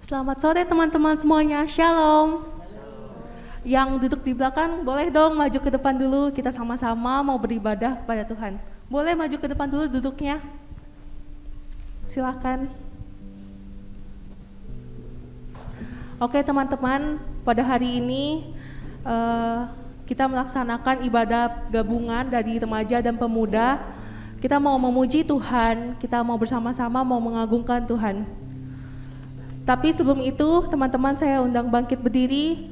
Selamat sore teman-teman semuanya, Shalom. Yang duduk di belakang boleh dong maju ke depan dulu, kita sama-sama mau beribadah kepada Tuhan. Boleh maju ke depan dulu duduknya? Silakan. Oke teman-teman, pada hari ini kita melaksanakan ibadah gabungan dari remaja dan pemuda. Kita mau memuji Tuhan, kita mau bersama-sama mau mengagungkan Tuhan. Tapi sebelum itu, teman-teman saya undang bangkit berdiri.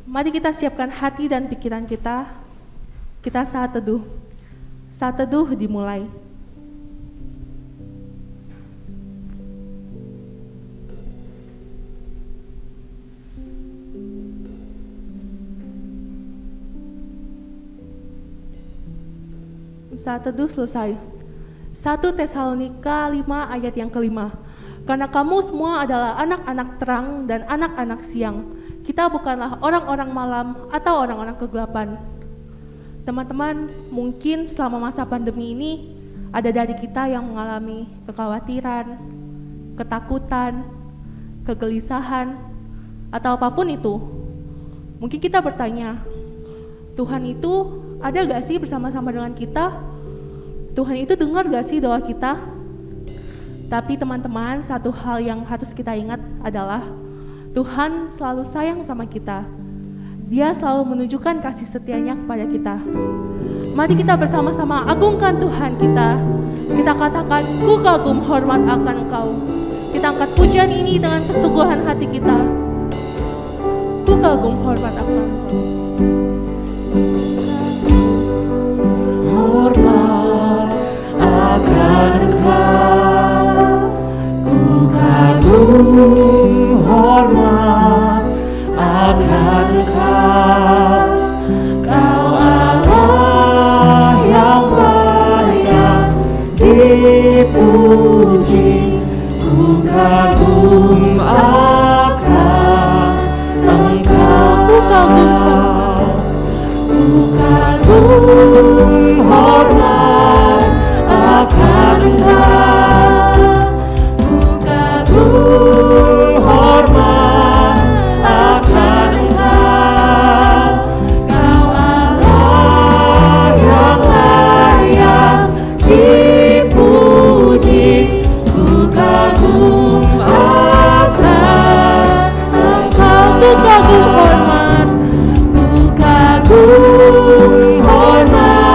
Mari kita siapkan hati dan pikiran kita. Kita saat teduh. Saat teduh dimulai. Saat teduh selesai. 1 Tesalonika 5 ayat yang kelima. Karena kamu semua adalah anak-anak terang dan anak-anak siang. Kita bukanlah orang-orang malam atau orang-orang kegelapan. Teman-teman, mungkin selama masa pandemi ini ada dari kita yang mengalami kekhawatiran, ketakutan, kegelisahan, atau apapun itu. Mungkin kita bertanya, Tuhan itu ada gak sih bersama-sama dengan kita? Tuhan itu dengar gak sih doa kita? Tapi teman-teman, satu hal yang harus kita ingat adalah Tuhan selalu sayang sama kita. Dia selalu menunjukkan kasih setianya kepada kita. Mari kita bersama-sama agungkan Tuhan kita. Kita katakan, ku kagum hormat akan Engkau. Kita angkat pujian ini dengan kesungguhan hati kita. Ku kagum hormat akan Engkau. Hormat akan Engkau. Hormat akan Engkau, Kau Allah yang layak dipuji. Ku kagum akan Engkau, ku kagum hormat akan Engkau. Hormat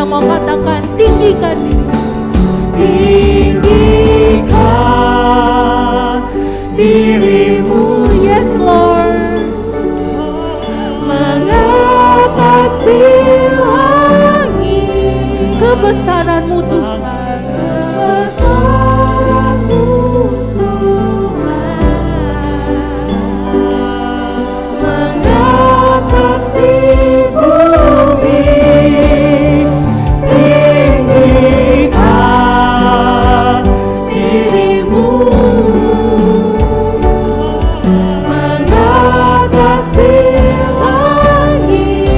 yang mau katakan, tinggikan dirimu. Tinggikan dirimu, Yes Lord. mengatasi langit. Kebesaran-Mu Tuhan. Kebesaran-Mu Tuhan, mengatasi bumi. Tinggikan dirimu, mengatasi langit.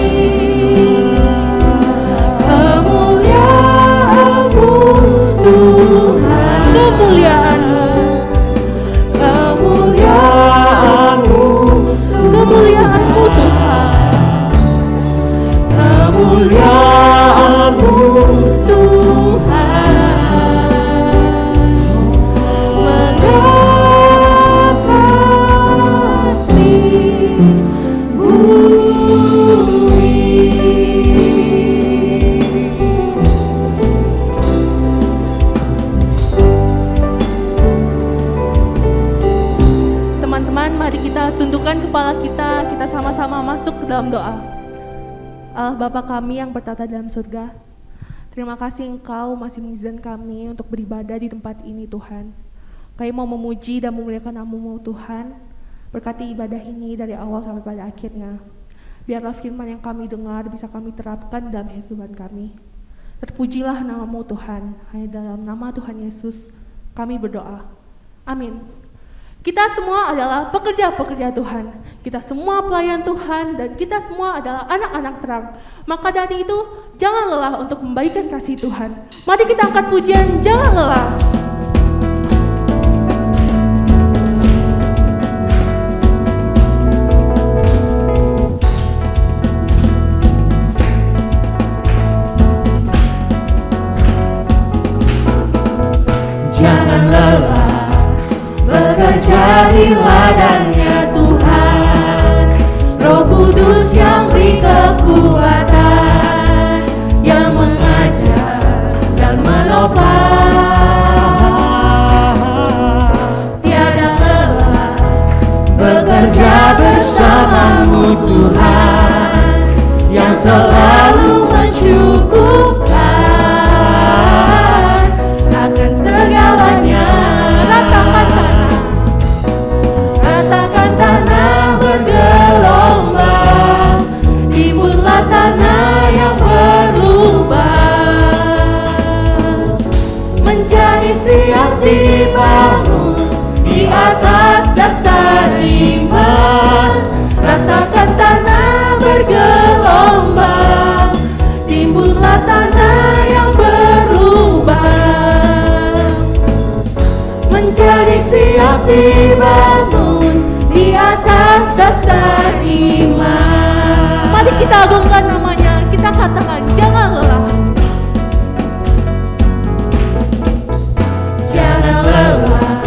Kemuliaan-Mu Tuhan, Kemuliaan-Mu. kemuliaan-Mu, Kemuliaan-Mu Tuhan. kemuliaan-Mu mengatasi Teman-teman, mari kita tundukkan kepala kita sama-sama masuk ke dalam doa. Allah Bapa kami yang bertata dalam surga, terima kasih Engkau masih mengizinkan kami untuk beribadah di tempat ini Tuhan. Kami mau memuji dan memuliakan nama-Mu Tuhan. Berkati ibadah ini dari awal sampai pada akhirnya. Biarlah firman yang kami dengar bisa kami terapkan dalam kehidupan kami. Terpujilah nama-Mu Tuhan. Hanya dalam nama Tuhan Yesus kami berdoa. Amin. Kita semua adalah pekerja-pekerja Tuhan. Kita semua pelayan Tuhan dan kita semua adalah anak-anak terang. Maka dari itu, jangan lelah untuk membagikan kasih Tuhan. Mari kita angkat pujian, jangan lelah. jangan lelah bekerja di ladangnya Tuhan. Roh Kudus yang beri kekuatan, yang mengajar dan menopang. Tiada lelah bekerja bersama-Mu Tuhan, yang selalu mencukupkan akan segalanya. Ratakan tanah bergelombang, timbunlah tanah yang berlubang, menjadi siap dibangun di atas dasar iman. Ratakan tanah bergelombang, timbunlah tanah yang berlubang, menjadi siap dibangun di atas dasar iman. Mari kita agungkan namanya, kita katakan jangan lelah. Jangan lelah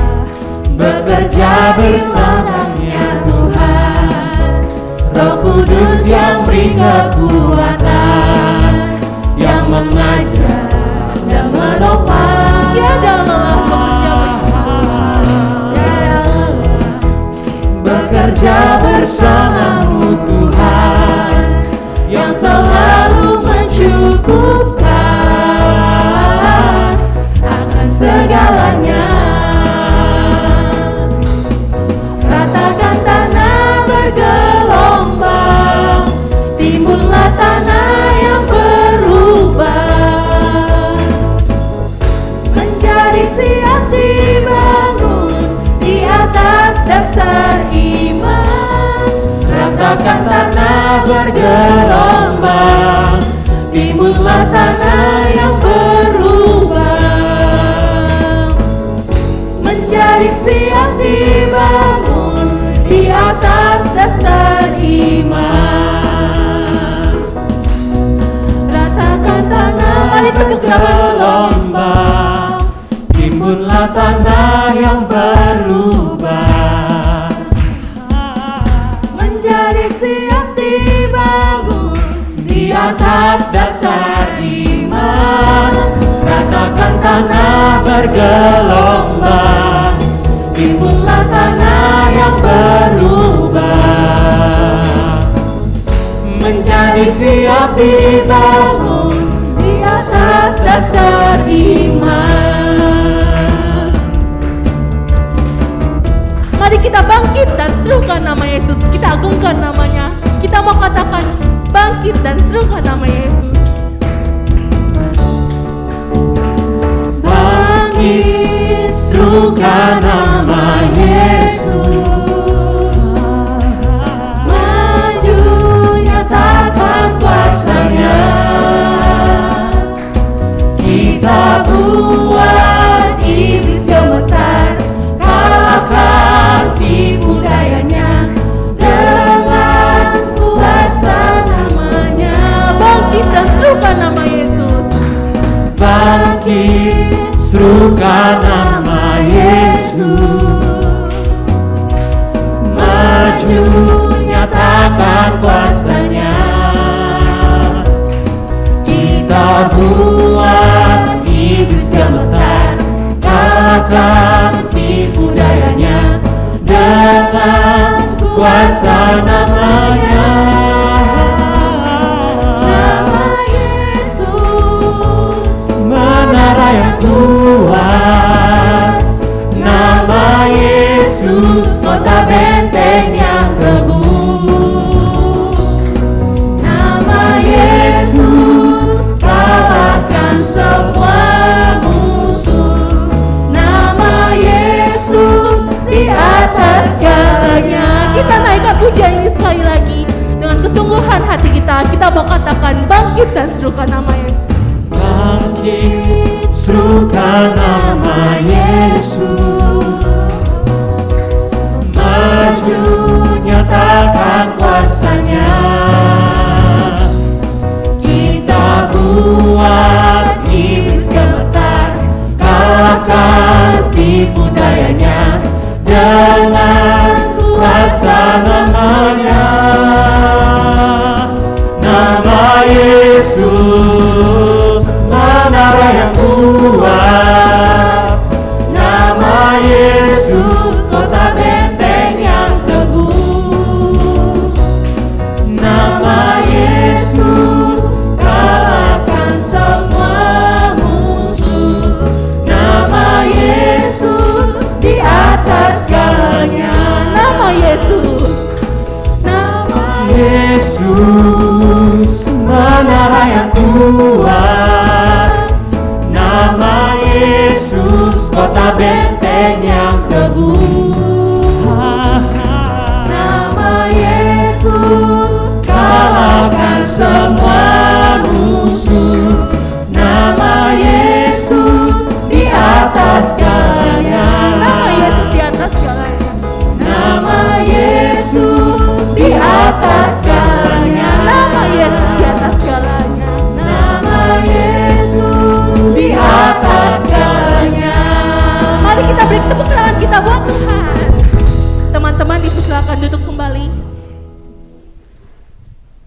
bekerja bersamanya Tuhan. Roh Kudus yang beri kekuatan, yang mengajar dan menopang. Tiada lelah bekerja bersama Tuhan. Bekerja bersama-Mu Tuhan, yang selalu mencukupkan akan segalanya. Ratakan tanah bergelombang, timbunlah tanah yang berubah, menjadi siap dibangun di atas dasar iman. Ratakan tanah bergelombang, timbunlah tanah yang berlubang, menjadi siap dibangun di atas dasar iman. Ratakan tanah bergelombang, timbunlah tanah yang berlubang, menjadi siap dibangun di atas dasar iman. dibangun di atas dasar iman. Mari kita bangkit dan serukan nama Yesus. Kita agungkan namanya. Kita mau katakan bangkit dan serukan nama Yesus. Bangkit, serukan nama Yesus. Maju, nyatakan kuasa-Nya. Kita buat iblis gemetar, kalahkan tipu dayanya dengan kuasa namanya. Bangkit dan serukan nama Yesus. Bangkit, serukan nama Yesus. Maju, nyatakan kuasa-Nya. Kita buat iblis gemetar, kalahkan tipu dayanya dengan kuasa namanya. Nama Yesus, menara yang kuat. Nama Yesus, kota benteng yang teguh. Nama Yesus, kalahkan semua musuh. Nama Yesus, di atas segalanya. Kita naikkan pujian ini sekali lagi. Dengan kesungguhan hati kita, kita mau katakan bangkit dan serukan nama Yesus. Bangkit, serukan nama Yesus. Maju, nyatakan kuasa-Nya. Kita buat iblis gemetar, kalahkan tipu dayanya dengan kuasa namanya. Nama Yesus, menara yang kuat. Nama Yesus, kota benteng yang teguh. Nama Yesus, kalahkan semua musuh. Nama Yesus, di atas segalanya. Nama Yesus. Nama Yesus, menara yang kuat. Nama Yesus, kota benteng yang teguh. Nama Yesus, kalahkan semua musuh. Nama Yesus, di atas segalanya. Nama Yesus di atas segalanya. Nama Yesus, di atas segalanya. Nama Yesus di atas segalanya. Nama Yesus, di atas segalanya. Mari kita beri tepuk tangan kita buat Tuhan. Teman-teman dipersilakan duduk kembali.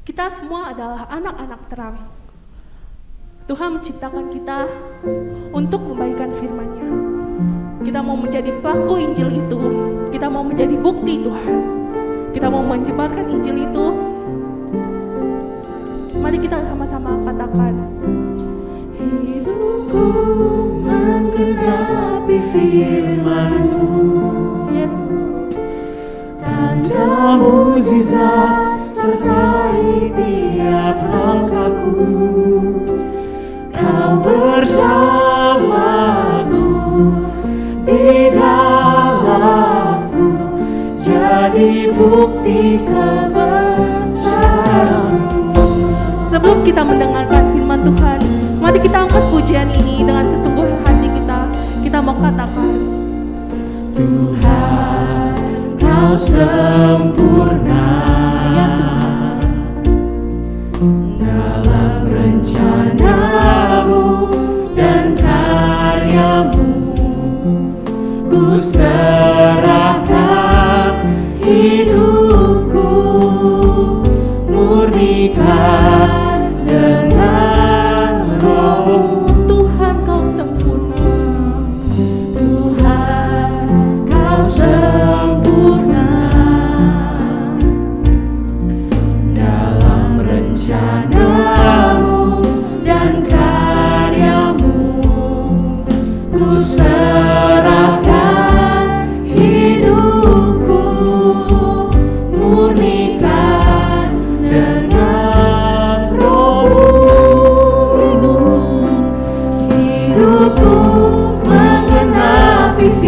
Kita semua adalah anak-anak terang. Tuhan menciptakan kita untuk membagikan firman-Nya. Kita mau menjadi pelaku Injil itu. Kita mau menjadi bukti Tuhan. Kita mau menyebarkan Injil itu. Mari kita sama-sama katakan, Hidupku menggenapi firman-Mu. yes, Tanda mukjizat sertai tiap langkahku. Kau bersamaku, di dalamku, jadi bukti kebesaran-Mu. sebelum kita mendengarkan firman Tuhan, mari kita angkat pujian ini dengan kesungguhan hati kita. Kita mau katakan, Tuhan, Kau sempurna dalam rencana-Mu dan karya-Mu. Ku serahkan hidupku, murnikan dengan Roh-Mu. Tuhan Kau sempurna. Tuhan, Kau sempurna dalam rencana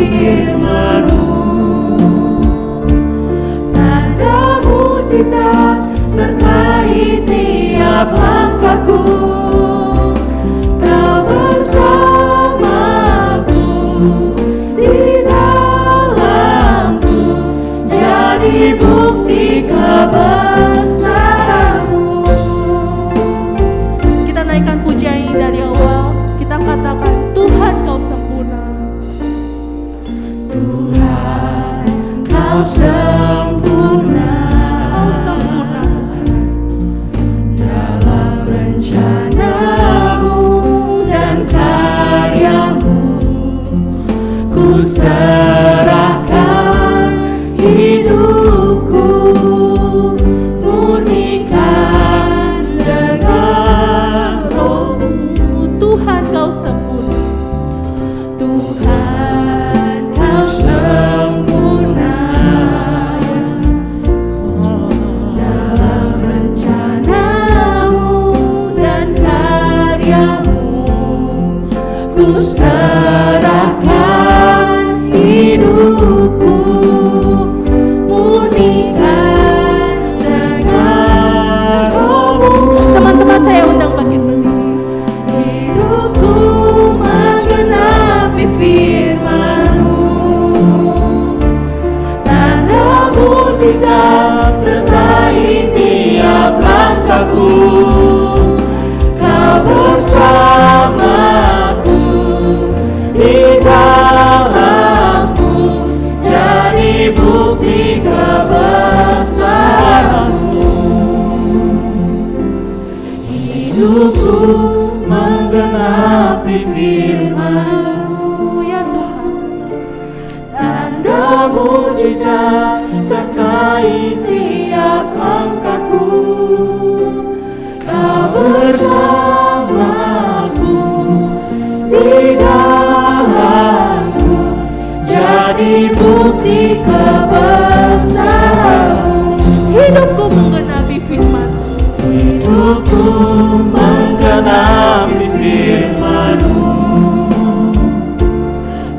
firman-Mu, tanda mukjizat sertai tiap langkahku. Kau bersamaku di dalamku, jadi bukti kebesaran-Mu. Kita naikkan pujian ini dari awal. Kita katakan, Tuhan Kau sempurna. Tuhan, Kau sempurna, Kau sempurna. dalam rencana-Mu dan karya-Mu. Ku serahkan hidupku, murnikan dengan Roh-Mu. Tuhan Kau sempurna. Tuhan, Kau sempurna, dalam rencana-Mu dan karya-Mu. Ku serahkan hidupku, murnikan dengan Roh-Mu. Teman-teman saya undang bangkit berdiri. Hidupku menggenapi firman-Mu, tanda mukjizat sertai tiap langkahku. Kau bersamaku di dalamku, jadi bukti kebesaran-Mu. Hidupku menggenapi firman-Mu, Ya Tuhan. tanda mukjizat sertai tiap langkahku. Kau bersamaku di dalamku, jadi bukti kebesaran-Mu. Hidupku menggenapi firman-Mu. Hidupku menggenapi firman-Mu,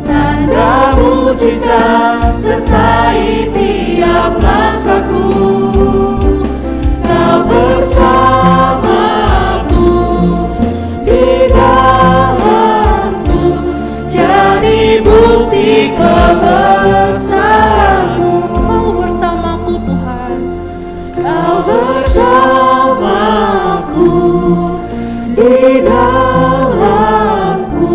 tanda mukjizat sertai tiap langkahku. Kau bersamaku di dalamku, jadi bukti kebesaran-Mu. Kau bersamaku Tuhan. Kau bersamaku di dalamku,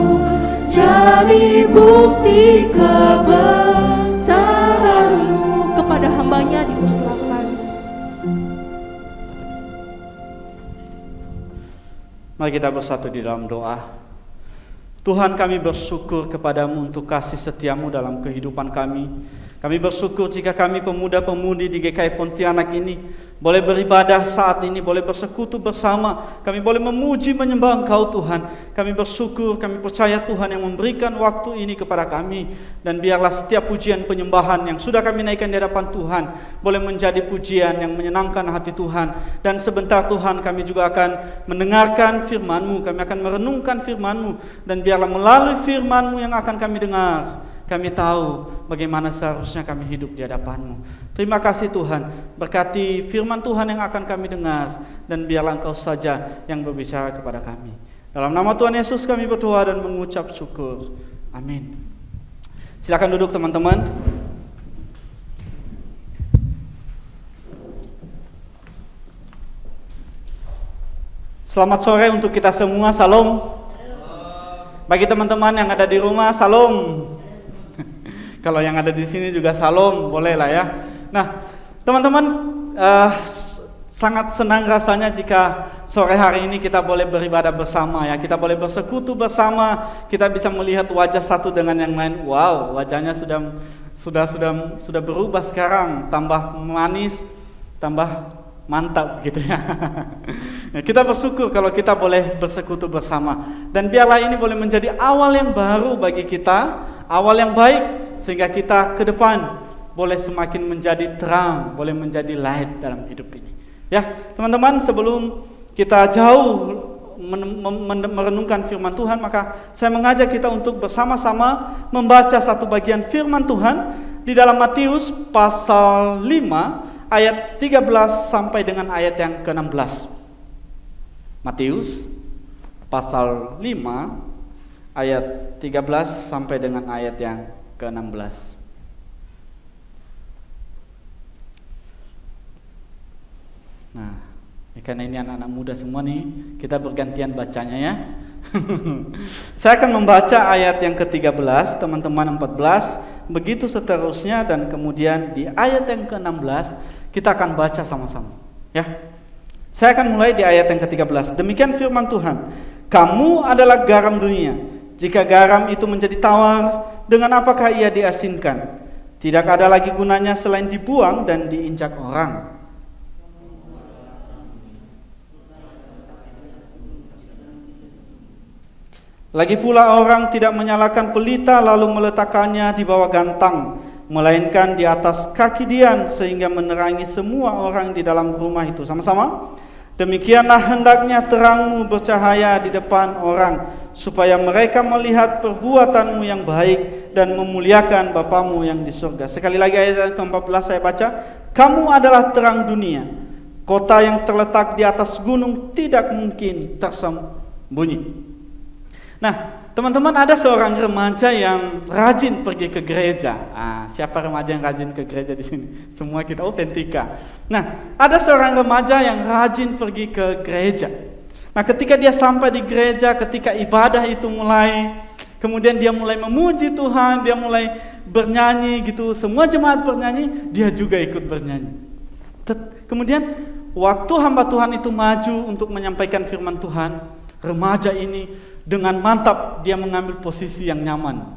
jadi bukti kebesaran-Mu. Kepada hambanya dipersilakan. Mari kita bersatu di dalam doa. Tuhan, kami bersyukur kepadamu untuk kasih setiamu dalam kehidupan kami. Kami bersyukur jika kami pemuda-pemudi di GKI Pontianak ini boleh beribadah saat ini, boleh bersekutu bersama. Kami boleh memuji menyembah Engkau Tuhan. Kami bersyukur, kami percaya Tuhan yang memberikan waktu ini kepada kami. Dan biarlah setiap pujian penyembahan yang sudah kami naikkan di hadapan Tuhan boleh menjadi pujian yang menyenangkan hati Tuhan. Dan sebentar Tuhan, kami juga akan mendengarkan firman-Mu, kami akan merenungkan firman-Mu. Dan biarlah melalui firman-Mu yang akan kami dengar, kami tahu bagaimana seharusnya kami hidup di hadapan-Mu. Terima kasih Tuhan, berkati firman Tuhan yang akan kami dengar, dan biarlah Engkau saja yang berbicara kepada kami. Dalam nama Tuhan Yesus kami berdoa dan mengucap syukur. Amin. Silakan duduk teman-teman. Selamat sore untuk kita semua, salam. Bagi teman-teman yang ada di rumah, salam. Kalau yang ada di sini juga salam, boleh lah ya. Nah, teman-teman, sangat senang rasanya jika sore hari ini kita boleh beribadah bersama ya. Kita boleh bersekutu bersama, kita bisa melihat wajah satu dengan yang lain. Wow, wajahnya sudah berubah sekarang, tambah manis, tambah mantap gitu ya. Kita bersyukur kalau kita boleh bersekutu bersama. Dan biarlah ini boleh menjadi awal yang baru bagi kita, awal yang baik, sehingga kita ke depan boleh semakin menjadi terang, boleh menjadi light dalam hidup ini. Ya, teman-teman, sebelum kita jauh merenungkan firman Tuhan, maka saya mengajak kita untuk bersama-sama membaca satu bagian firman Tuhan di dalam Matius pasal 5 ayat 13 sampai dengan ayat yang ke-16. Matius pasal 5 ayat 13 sampai dengan ayat yang ke-16. Nah, karena ini anak-anak muda semua nih, kita bergantian bacanya ya. Saya akan membaca ayat yang ke-13, teman-teman 14, begitu seterusnya, dan kemudian di ayat yang ke-16 kita akan baca sama-sama ya. Saya akan mulai di ayat yang ke-13. Demikian firman Tuhan, kamu adalah garam dunia. Jika garam itu menjadi tawar, dengan apakah ia diasinkan? Tidak ada lagi gunanya selain dibuang dan diinjak orang. Lagi pula orang tidak menyalakan pelita lalu meletakkannya di bawah gantang, melainkan di atas kaki dian sehingga menerangi semua orang di dalam rumah itu. Sama-sama. Demikianlah hendaknya terangmu bercahaya di depan orang, supaya mereka melihat perbuatanmu yang baik dan memuliakan Bapamu yang di surga. Sekali lagi ayat ke-14 saya baca. Kamu adalah terang dunia. Kota yang terletak di atas gunung tidak mungkin tersembunyi. Nah, teman-teman, ada seorang remaja yang rajin pergi ke gereja. Siapa remaja yang rajin ke gereja di sini? Semua kita, Ventika. Nah, ada seorang remaja yang rajin pergi ke gereja. Nah, ketika dia sampai di gereja, ketika ibadah itu mulai, kemudian dia mulai memuji Tuhan, dia mulai bernyanyi gitu. Semua jemaat bernyanyi, dia juga ikut bernyanyi. Kemudian waktu hamba Tuhan itu maju untuk menyampaikan firman Tuhan, remaja ini dengan mantap dia mengambil posisi yang nyaman,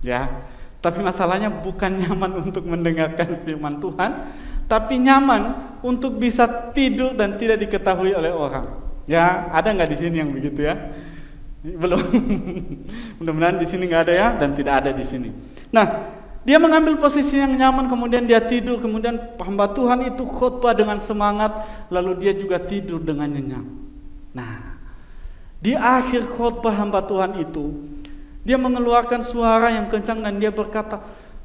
ya. Tapi masalahnya bukan nyaman untuk mendengarkan firman Tuhan, tapi nyaman untuk bisa tidur dan tidak diketahui oleh orang. Ya, ada nggak di sini yang begitu ya? Belum. Mudah-mudahan di sini nggak ada ya, dan tidak ada di sini. Nah, dia mengambil posisi yang nyaman, kemudian dia tidur, kemudian hamba Tuhan itu khotbah dengan semangat, lalu dia juga tidur dengan nyenyak. Nah, di akhir khotbah hamba Tuhan itu, dia mengeluarkan suara yang kencang dan dia berkata,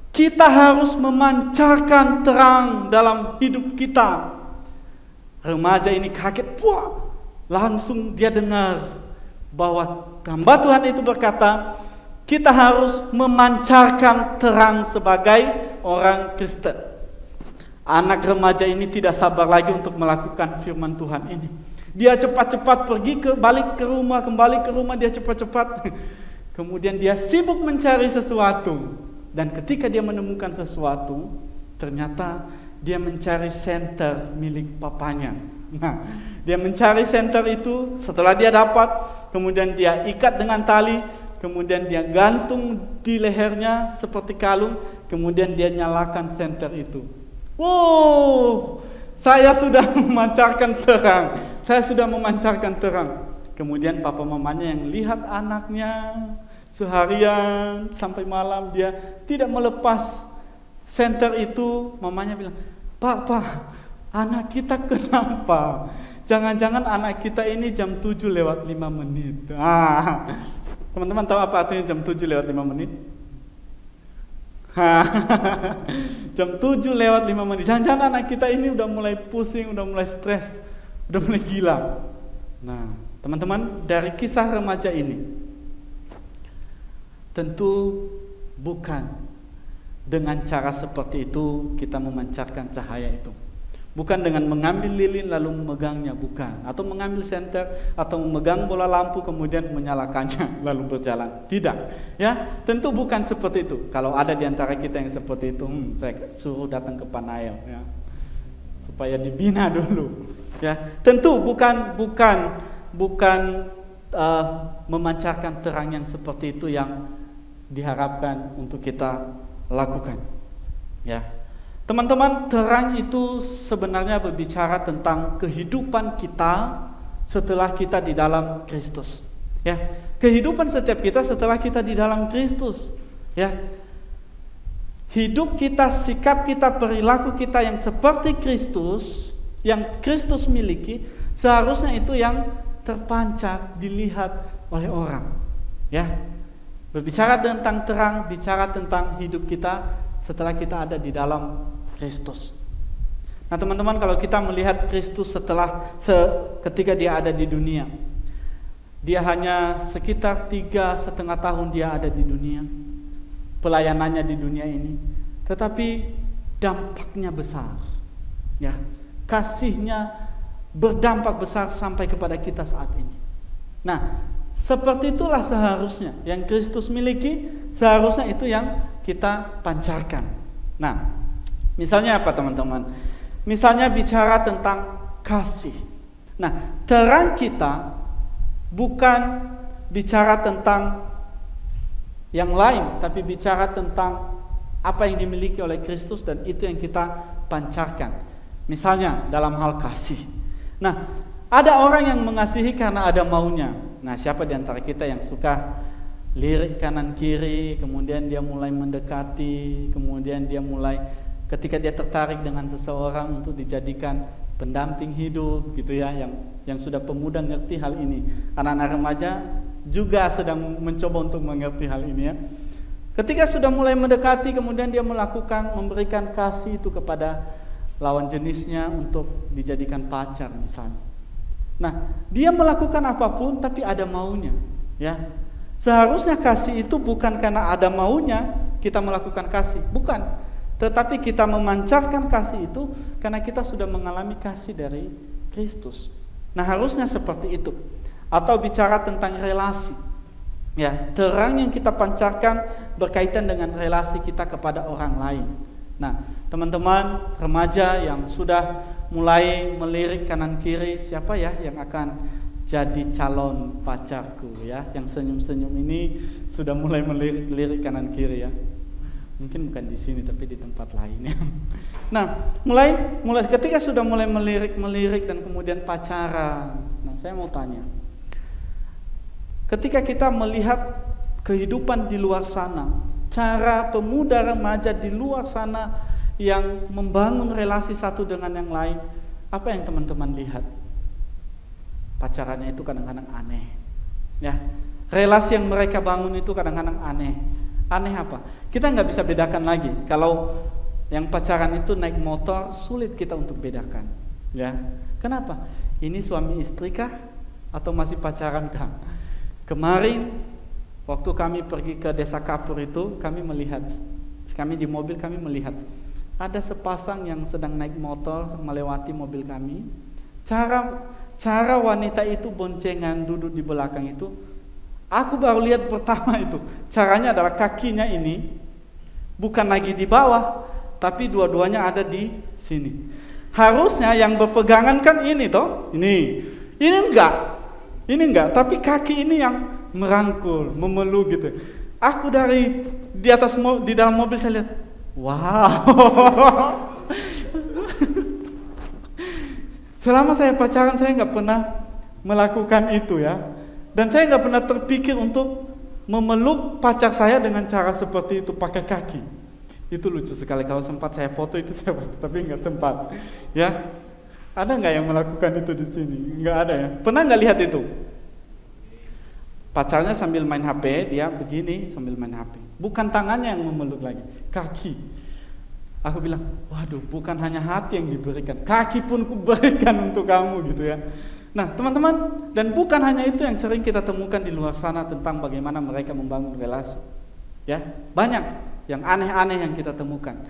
kita harus memancarkan terang dalam hidup kita. Remaja ini kaget, wah, langsung dia dengar bahwa hamba Tuhan itu berkata, kita harus memancarkan terang sebagai orang Kristen. Anak remaja ini tidak sabar lagi untuk melakukan firman Tuhan ini. Dia cepat-cepat pergi kembali ke rumah, dia cepat-cepat. Kemudian dia sibuk mencari sesuatu. Dan ketika dia menemukan sesuatu, ternyata dia mencari senter milik papanya. Nah, dia mencari senter itu, setelah dia dapat, kemudian dia ikat dengan tali, kemudian dia gantung di lehernya seperti kalung, kemudian dia nyalakan senter itu. Wow! Saya sudah memancarkan terang. Saya sudah memancarkan terang. Kemudian papa mamanya yang lihat anaknya seharian sampai malam dia tidak melepas senter itu. Mamanya bilang, Pak, anak kita kenapa? Jangan-jangan anak kita ini jam 7:05. Teman-teman tahu apa artinya jam 7:05? Jam 7:05. Jangan-jangan anak kita ini udah mulai pusing, udah mulai stres, udah mulai gila. Nah, teman-teman, dari kisah remaja ini, tentu bukan dengan cara seperti itu kita memancarkan cahaya itu. Bukan dengan mengambil lilin lalu memegangnya, bukan. Atau mengambil senter, atau memegang bola lampu kemudian menyalakannya lalu berjalan. Tidak, ya, tentu bukan seperti itu. Kalau ada di antara kita yang seperti itu, saya suruh datang ke Panael, ya, supaya dibina dulu. Ya, tentu bukan memancarkan terang yang seperti itu yang diharapkan untuk kita lakukan. Ya. Teman-teman, terang itu sebenarnya berbicara tentang kehidupan kita setelah kita di dalam Kristus. Ya, kehidupan setiap kita setelah kita di dalam Kristus. Ya, hidup kita, sikap kita, perilaku kita yang seperti Kristus, yang Kristus miliki, seharusnya itu yang terpancar, dilihat oleh orang. Ya, berbicara tentang terang, bicara tentang hidup kita setelah kita ada di dalam Kristus. Nah teman-teman, kalau kita melihat Kristus ketika dia ada di dunia, dia hanya sekitar 3,5 tahun dia ada di dunia, pelayanannya di dunia ini, tetapi dampaknya besar. Ya, kasihnya berdampak besar sampai kepada kita saat ini. Nah, seperti itulah seharusnya yang Kristus miliki, seharusnya itu yang kita pancarkan. Nah, misalnya apa teman-teman? Misalnya bicara tentang kasih. Nah, terang kita bukan bicara tentang yang lain, tapi bicara tentang apa yang dimiliki oleh Kristus dan itu yang kita pancarkan. Misalnya dalam hal kasih. Nah, ada orang yang mengasihi karena ada maunya. Nah, siapa di antara kita yang suka lirik kanan kiri, kemudian dia mulai mendekati, kemudian dia mulai ketika dia tertarik dengan seseorang untuk dijadikan pendamping hidup gitu ya, yang sudah pemuda ngerti hal ini. Anak-anak remaja juga sedang mencoba untuk mengerti hal ini ya. Ketika sudah mulai mendekati, kemudian dia memberikan kasih itu kepada lawan jenisnya untuk dijadikan pacar misalnya. Nah, dia melakukan apapun tapi ada maunya, ya. Seharusnya kasih itu bukan karena ada maunya kita melakukan kasih, bukan. Tetapi kita memancarkan kasih itu karena kita sudah mengalami kasih dari Kristus. Nah, harusnya seperti itu. Atau bicara tentang relasi. Ya, terang yang kita pancarkan berkaitan dengan relasi kita kepada orang lain. Nah, teman-teman remaja yang sudah mulai melirik kanan kiri, siapa ya yang akan jadi calon pacarku ya? Yang senyum-senyum ini sudah mulai melirik kanan kiri ya. Mungkin bukan di sini tapi di tempat lain ya. Nah, mulai ketika sudah mulai melirik dan kemudian pacaran. Nah, saya mau tanya. Ketika kita melihat kehidupan di luar sana, cara pemuda remaja di luar sana yang membangun relasi satu dengan yang lain, apa yang teman-teman lihat? Pacarannya itu kadang-kadang aneh. Ya, relasi yang mereka bangun itu kadang-kadang aneh. Aneh apa? Kita nggak bisa bedakan lagi. Kalau yang pacaran itu naik motor, sulit kita untuk bedakan. Ya, kenapa? Ini suami istri kah? Atau masih pacaran kah? Kemarin waktu kami pergi ke Desa Kapur itu, kami di mobil kami melihat ada sepasang yang sedang naik motor melewati mobil kami. Cara wanita itu boncengan duduk di belakang itu, aku baru lihat pertama itu. Caranya adalah kakinya ini bukan lagi di bawah, tapi dua-duanya ada di sini. Harusnya yang berpegangan kan ini toh, ini enggak, tapi kaki ini yang merangkul, memeluk gitu. Aku di dalam mobil saya lihat, wow. Selama saya pacaran saya nggak pernah melakukan itu ya, dan saya nggak pernah terpikir untuk memeluk pacar saya dengan cara seperti itu pakai kaki. Itu lucu sekali. Kalau sempat saya foto itu saya foto, tapi nggak sempat. Ya, ada nggak yang melakukan itu di sini? Nggak ada ya. Pernah nggak lihat itu? Pacarnya sambil main HP, dia begini sambil main HP. Bukan tangannya yang memeluk lagi, kaki. Aku bilang, waduh, bukan hanya hati yang diberikan, kaki pun kuberikan untuk kamu gitu ya. Nah teman-teman, dan bukan hanya itu yang sering kita temukan di luar sana tentang bagaimana mereka membangun relasi. Ya, banyak yang aneh-aneh yang kita temukan.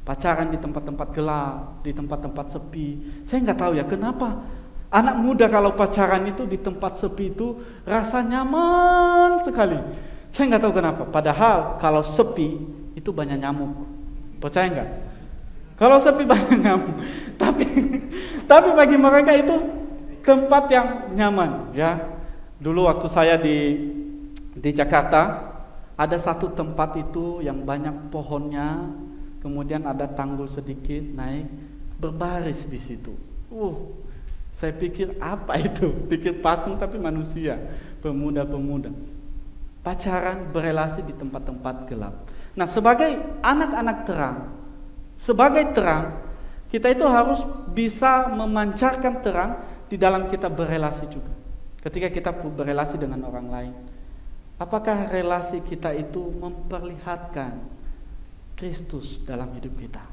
Pacaran di tempat-tempat gelap, di tempat-tempat sepi. Saya nggak tahu ya kenapa anak muda kalau pacaran itu di tempat sepi itu rasa nyaman sekali. Saya nggak tahu kenapa. Padahal kalau sepi itu banyak nyamuk. Percaya nggak? Kalau sepi banyak nyamuk. Tapi bagi mereka itu tempat yang nyaman. Ya, dulu waktu saya di Jakarta ada satu tempat itu yang banyak pohonnya, kemudian ada tanggul sedikit naik, berbaris di situ. Saya pikir apa itu? Pikir patung tapi manusia, pemuda-pemuda. Pacaran berelasi di tempat-tempat gelap. Nah, sebagai anak-anak terang, sebagai terang, kita itu harus bisa memancarkan terang di dalam kita berelasi juga. ketika kita berelasi dengan orang lain, apakah relasi kita itu memperlihatkan Kristus dalam hidup kita?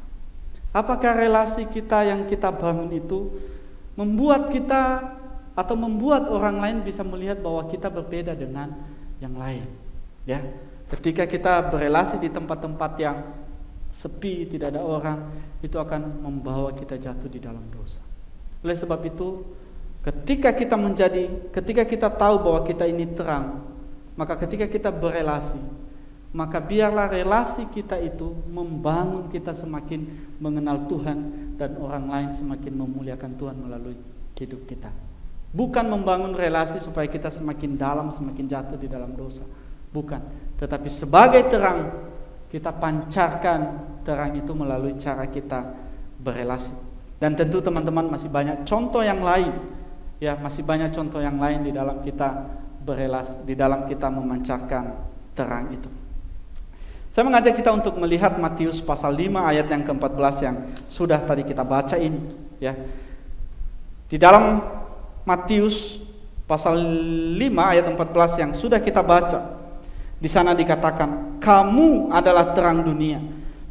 Apakah relasi kita yang kita bangun itu membuat kita atau membuat orang lain bisa melihat bahwa kita berbeda dengan yang lain? Ya, ketika kita berelasi di tempat-tempat yang sepi, tidak ada orang, itu akan membawa kita jatuh di dalam dosa. Oleh sebab itu, ketika kita tahu bahwa kita ini terang, maka ketika kita berelasi, maka biarlah relasi kita itu membangun kita semakin mengenal Tuhan, dan orang lain semakin memuliakan Tuhan melalui hidup kita. Bukan membangun relasi supaya kita semakin dalam, semakin jatuh di dalam dosa. Bukan. Tetapi sebagai terang, kita pancarkan terang itu melalui cara kita berelasi. Dan tentu teman-teman masih banyak contoh yang lain. Ya, masih banyak contoh yang lain di dalam kita berelasi, di dalam kita memancarkan terang itu. Saya mengajak kita untuk melihat Matius pasal 5 ayat yang ke-14 yang sudah tadi kita baca ini, ya. Di dalam Matius pasal 5 ayat 14 yang sudah kita baca, di sana dikatakan, kamu adalah terang dunia.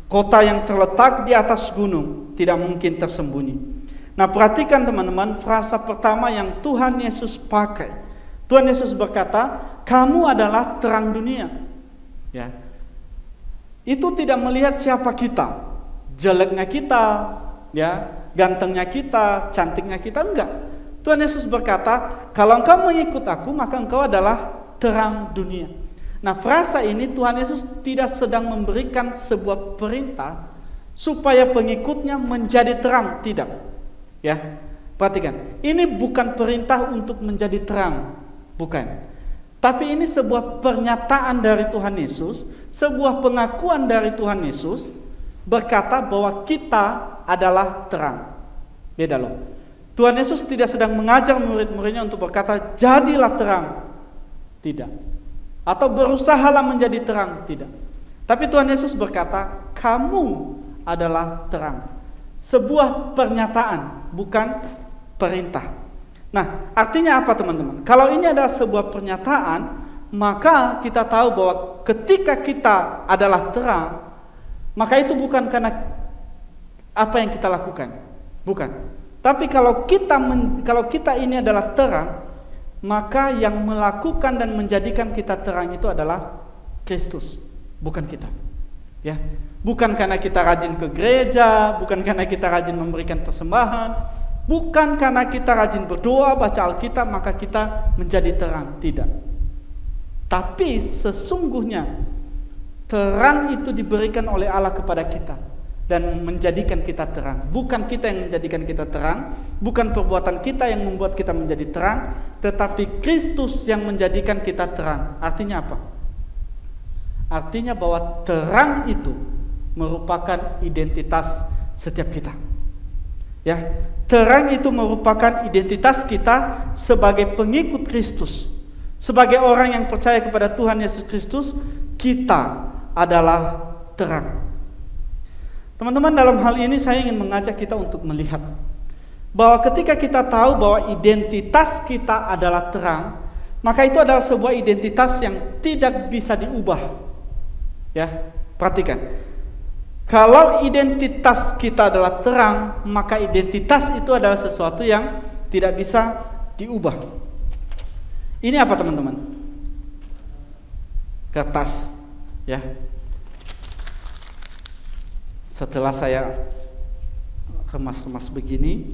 Kota yang terletak di atas gunung tidak mungkin tersembunyi. Nah, perhatikan teman-teman, frasa pertama yang Tuhan Yesus pakai. Tuhan Yesus berkata, kamu adalah terang dunia. Ya. Itu tidak melihat siapa kita, jeleknya kita, ya, gantengnya kita, cantiknya kita, enggak. Tuhan Yesus berkata, kalau engkau mengikut aku, maka engkau adalah terang dunia. Nah, frasa ini Tuhan Yesus tidak sedang memberikan sebuah perintah supaya pengikutnya menjadi terang, tidak. Ya, perhatikan, ini bukan perintah untuk menjadi terang, bukan. Tapi ini sebuah pernyataan dari Tuhan Yesus, sebuah pengakuan dari Tuhan Yesus, berkata bahwa kita adalah terang. Beda loh. Tuhan Yesus tidak sedang mengajar murid-muridnya untuk berkata, jadilah terang. Tidak. Atau berusahalah menjadi terang. Tidak. Tapi Tuhan Yesus berkata, kamu adalah terang. Sebuah pernyataan, bukan perintah. Nah, artinya apa teman-teman? Kalau ini adalah sebuah pernyataan, maka kita tahu bahwa ketika kita adalah terang, maka itu bukan karena apa yang kita lakukan, bukan. Tapi kalau kita ini adalah terang, maka yang melakukan dan menjadikan kita terang itu adalah Kristus, bukan kita. Ya, bukan karena kita rajin ke gereja, bukan karena kita rajin memberikan persembahan, bukan karena kita rajin berdoa, baca Alkitab, maka kita menjadi terang. Tidak. Tapi sesungguhnya terang itu diberikan oleh Allah kepada kita dan menjadikan kita terang. Bukan kita yang menjadikan kita terang, bukan perbuatan kita yang membuat kita menjadi terang, tetapi Kristus yang menjadikan kita terang. Artinya apa? Artinya bahwa terang itu merupakan identitas setiap kita. Ya, terang itu merupakan identitas kita sebagai pengikut Kristus. Sebagai orang yang percaya kepada Tuhan Yesus Kristus, kita adalah terang. Teman-teman, dalam hal ini saya ingin mengajak kita untuk melihat bahwa ketika kita tahu bahwa identitas kita adalah terang, maka itu adalah sebuah identitas yang tidak bisa diubah. Ya, perhatikan. Kalau identitas kita adalah terang, maka identitas itu adalah sesuatu yang tidak bisa diubah. Ini apa teman-teman? Kertas, ya. Setelah saya remas-remas begini,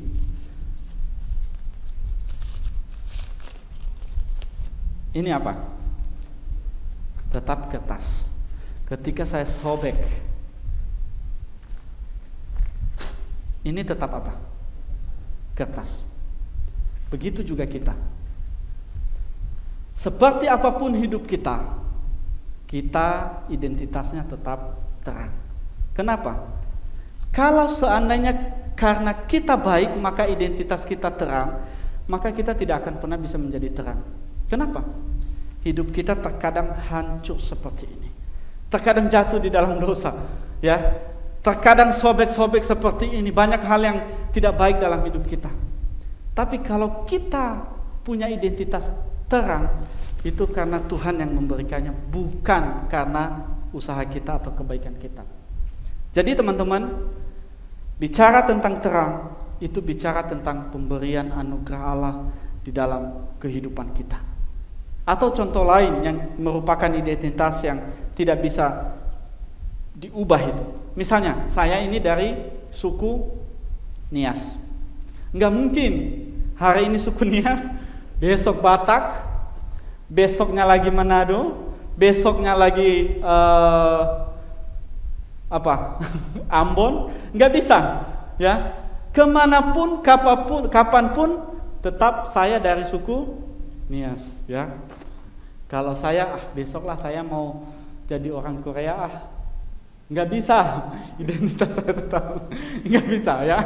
ini apa? Tetap kertas. Ketika saya sobek, ini tetap apa? Kertas. Begitu juga kita. Seperti apapun hidup kita identitasnya tetap terang. Kenapa? Kalau seandainya karena kita baik, maka identitas kita terang, maka kita tidak akan pernah bisa menjadi terang. Kenapa? Hidup kita terkadang hancur seperti ini. Terkadang jatuh di dalam dosa, ya. Terkadang sobek-sobek seperti ini, banyak hal yang tidak baik dalam hidup kita. Tapi kalau kita punya identitas terang itu karena Tuhan yang memberikannya, bukan karena usaha kita atau kebaikan kita. Jadi teman-teman, bicara tentang terang itu bicara tentang pemberian anugerah Allah di dalam kehidupan kita. Atau contoh lain yang merupakan identitas yang tidak bisa diubah itu. Misalnya, saya ini dari suku Nias. Nggak mungkin hari ini suku Nias, besok Batak, besoknya lagi Manado, besoknya lagi Ambon. Nggak bisa, ya. Kemanapun, kapanpun, tetap saya dari suku Nias, ya. Kalau saya besoklah saya mau jadi orang Korea, nggak bisa, identitas saya tetap nggak bisa, ya.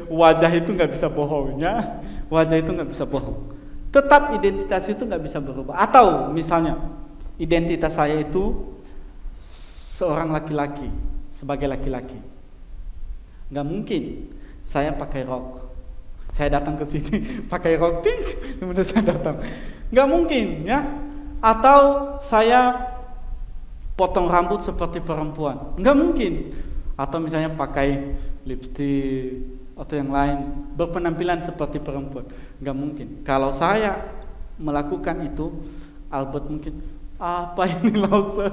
Wajah itu nggak bisa bohong, ya. Wajah itu nggak bisa bohong. Tetap identitas itu nggak bisa berubah. Atau misalnya identitas saya itu seorang laki-laki, sebagai laki-laki, nggak mungkin saya pakai rok. Saya datang ke sini pakai rok, kemudian saya datang. Nggak mungkin, ya. Atau saya potong rambut seperti perempuan, nggak mungkin. Atau misalnya pakai lipstik atau yang lain, berpenampilan seperti perempuan, nggak mungkin. Kalau saya melakukan itu, Albert mungkin apa ini lause?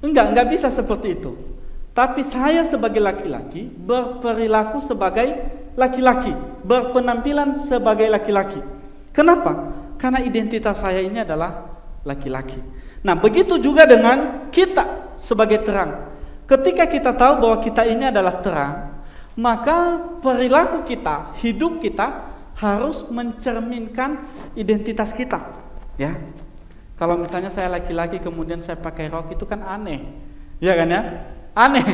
Nggak bisa seperti itu. Tapi saya sebagai laki-laki berperilaku sebagai laki-laki, berpenampilan sebagai laki-laki. Kenapa? Karena identitas saya ini adalah laki-laki. Nah, begitu juga dengan kita sebagai terang. Ketika kita tahu bahwa kita ini adalah terang, maka perilaku kita, hidup kita harus mencerminkan identitas kita, ya. Kalau misalnya saya laki-laki kemudian saya pakai rok, itu kan aneh, ya kan, ya? Aneh.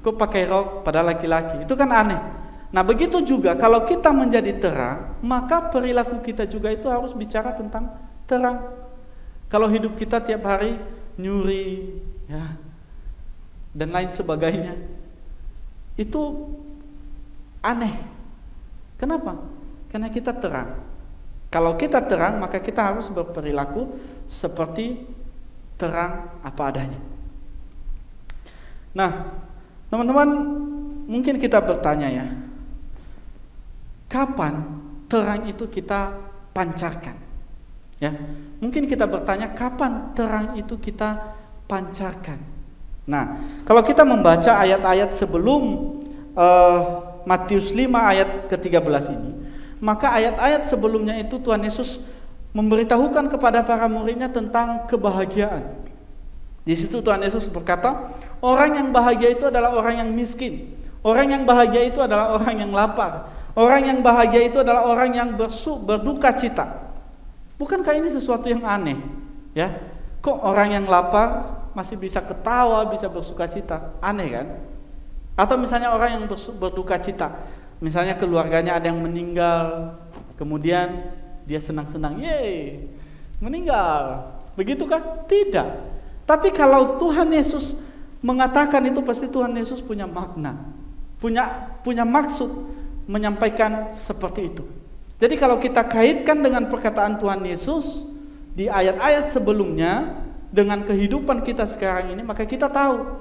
Kok pakai rok pada laki-laki? Itu kan aneh. Nah, begitu juga kalau kita menjadi terang, maka perilaku kita juga itu harus bicara tentang terang. Kalau hidup kita tiap hari nyuri, ya, dan lain sebagainya, itu aneh. Kenapa? Karena kita terang. Kalau kita terang, maka kita harus berperilaku seperti terang apa adanya. Nah, teman-teman, mungkin kita bertanya, ya, kapan terang itu kita pancarkan? Ya, mungkin kita bertanya kapan terang itu kita pancarkan. Nah, kalau kita membaca ayat-ayat sebelum Matius 5 ayat ke-13 ini, maka ayat-ayat sebelumnya itu Tuhan Yesus memberitahukan kepada para muridnya tentang kebahagiaan. Di situ Tuhan Yesus berkata, orang yang bahagia itu adalah orang yang miskin. Orang yang bahagia itu adalah orang yang lapar. Orang yang bahagia itu adalah orang yang berduka cita. Bukankah ini sesuatu yang aneh, ya? Kok orang yang lapar masih bisa ketawa, bisa bersuka cita? Aneh, kan? Atau misalnya orang yang berduka cita, misalnya keluarganya ada yang meninggal, kemudian dia senang-senang, yeay, meninggal. Begitukah? Tidak. Tapi kalau Tuhan Yesus mengatakan itu, pasti Tuhan Yesus punya makna, punya maksud menyampaikan seperti itu. Jadi kalau kita kaitkan dengan perkataan Tuhan Yesus di ayat-ayat sebelumnya dengan kehidupan kita sekarang ini, maka kita tahu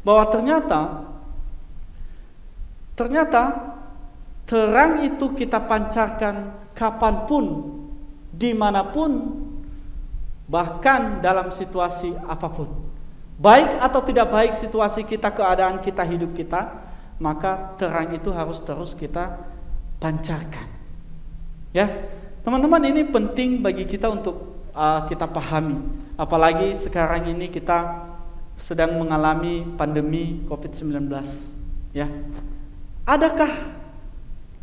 bahwa ternyata terang itu kita pancarkan kapanpun, dimanapun, bahkan dalam situasi apapun. Baik atau tidak baik situasi kita, keadaan kita, hidup kita, maka terang itu harus terus kita pancarkan. Ya, teman-teman, ini penting bagi kita untuk kita pahami. Apalagi sekarang ini kita sedang mengalami pandemi COVID-19. Ya, adakah